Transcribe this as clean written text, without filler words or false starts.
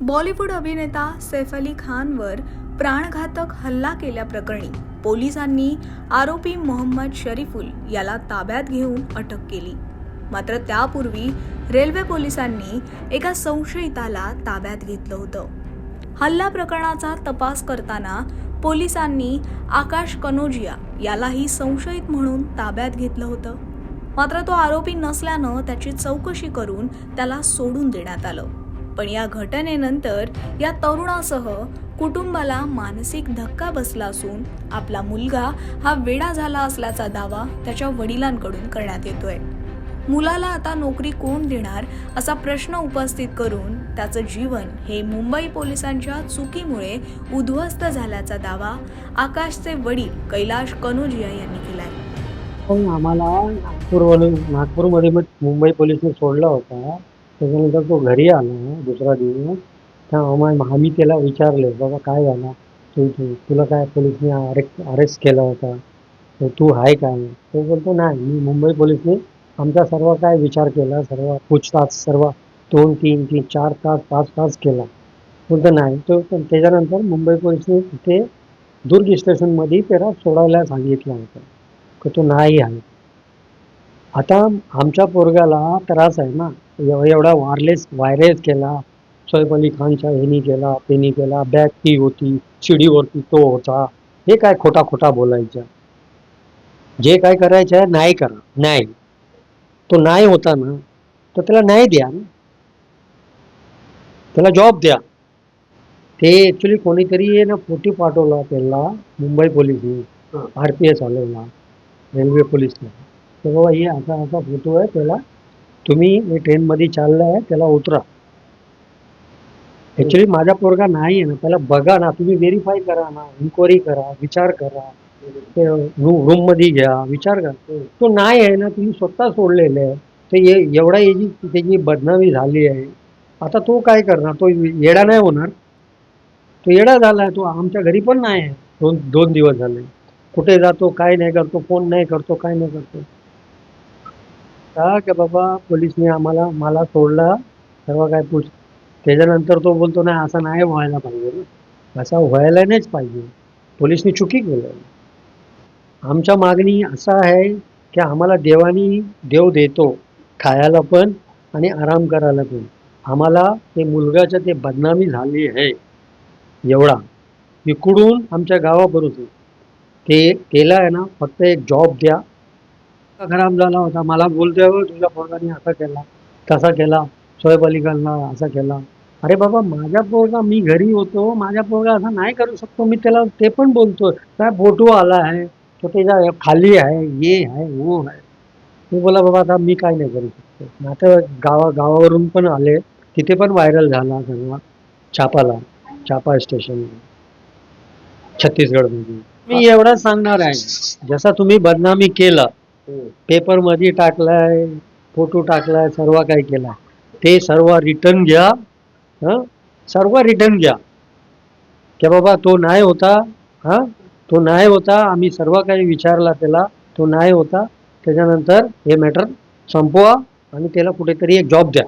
बॉलिवूड अभिनेता सैफ अली खानवर प्राणघातक हल्ला केल्याप्रकरणी पोलिसांनी आरोपी मोहम्मद शरीफुल याला ताब्यात घेऊन अटक केली। मात्र त्यापूर्वी रेल्वे पोलिसांनी एका संशयिताला ताब्यात घेतलं होतं। हल्ला प्रकरणाचा तपास करताना पोलिसांनी आकाश कनोजिया यालाही संशयित म्हणून ताब्यात घेतलं होतं। मात्र तो आरोपी नसल्यानं त्याची चौकशी करून त्याला सोडून देण्यात आलं। पण या घटनेनंतर या तरुणासह कुटुंबाला मानसिक धक्का बसला असून आपला मुलगा हा वेडा झाला असल्याचा दावा त्याच्या वडिलांकडून करण्यात येतोय। मुलाला आता नोकरी कोण देणार असा प्रश्न उपस्थित करून त्याचं जीवन हे मुंबई पोलिसांच्या चुकीमुळे उद्ध्वस्त झाल्याचा दावा आकाशचे वडील कैलाश कनोजिया यांनी केलाय। आम्हाला नागपूरमध्ये मुंबई पोलिसने सोडला होता। त्याच्यानंतर तो घरी आला दुसरा दिवस। आम्ही त्याला विचारले, बाबा काय झालं, तुला काय पोलिसने अरेस्ट केला होता, तर तू आहे काय? तो बोलतो नाही, मी मुंबई पोलिसने आमचा सर्व काय विचार केला, सर्व पूछताछ सर्व 2, 3, 4 तास 5 तास केला। बोलतो नाही। तो त्याच्यानंतर मुंबई पोलिसने तिथे दुर्ग स्टेशनमध्ये त्याला सोडायला सांगितलं होतं की तो नाही आहे। आता आमच्या पोरगाला त्रास आहे ना, एवढा व्हायरस केला, सैफ अली खानच्या ह्यानी केला, त्यांनी केला, बॅग ती होती, शिडीवरती तो होता, हे काय खोटा बोलायचं? जे काय करायचं आहे नाही करा, नाही तो नाही होता ना, तर त्याला नाही द्या ना, त्याला जॉब द्या। ते ऍक्च्युली कोणीतरी ना फोटो पाठवला त्याला मुंबई पोलिसने, RPS वाल्याला, रेल्वे पोलिसला, तर बाबा हे असा फोटो आहे, त्याला तुम्ही ट्रेनमध्ये चाललाय, त्याला उतरा। ऍक्च्युली माझा पोरगा नाही आहे ना, त्याला बघा ना, तुम्ही व्हेरीफाय करा ना, इन्क्वायरी करा, विचार करा, रूम मध्ये घ्या, विचार करा। तो नाही आहे ना, तुम्ही स्वतः सोडलेलं आहे, तर एवढा याची त्याची बदनामी झाली आहे। आता तो काय करणार? तो येडा नाही होणार? तो येडा झालाय, तो आमच्या घरी पण नाही आहे, दोन दिवस झाले। कुठे जातो, काय नाही करतो, फोन नाही करतो, काय नाही करतो। का बाबा पोलिसने मला सोडला, सर्व काय पूछ, त्याच्यानंतर तो बोलतो नाही, असं नाही व्हायला पाहिजे ना, असं व्हायला नाहीच पाहिजे, पोलिसने चुकी केलं। आमच्या मागणी असा आहे की आम्हाला देव देतो खायला पण आणि आराम करायला पण। आम्हाला ते मुलगाच्या ते बदनामी झाली आहे एवढा, इकडून आमच्या गावापर्यंत त्याला आहे ना, फक्त एक जॉब द्या। खराब झाला होता, मला बोलतोय तुझ्या पोराने असा केला, तसा केला, सैफ अली खानला असा केला। अरे बाबा, माझ्या पोरगा, मी घरी होतो, माझ्या पोरगा असा नाही करू शकतो। मी त्याला ते पण बोलतोय, काय फोटो आला आहे, तो त्याच्या खाली आहे, ये आहे, वो आहे। मी बोला बाबा आता मी काय नाही करू शकतो। आता गावावरून पण आले, तिथे पण व्हायरल झाला सर्व, चापा स्टेशन छत्तीसगडमध्ये। मी एवढंच सांगणार आहे, जसा तुम्ही बदनामी केला, पेपर मध्ये टाकलाय, फोटो टाकलाय, सर्व काही केला, ते सर्व रिटर्न घ्या। सर्व रिटर्न घ्या की बाबा तो नाही होता, तो नाही होता, आम्ही सर्व काही विचारला त्याला, तो नाही होता। त्याच्यानंतर हे मॅटर संपवा आणि त्याला कुठेतरी एक जॉब द्या।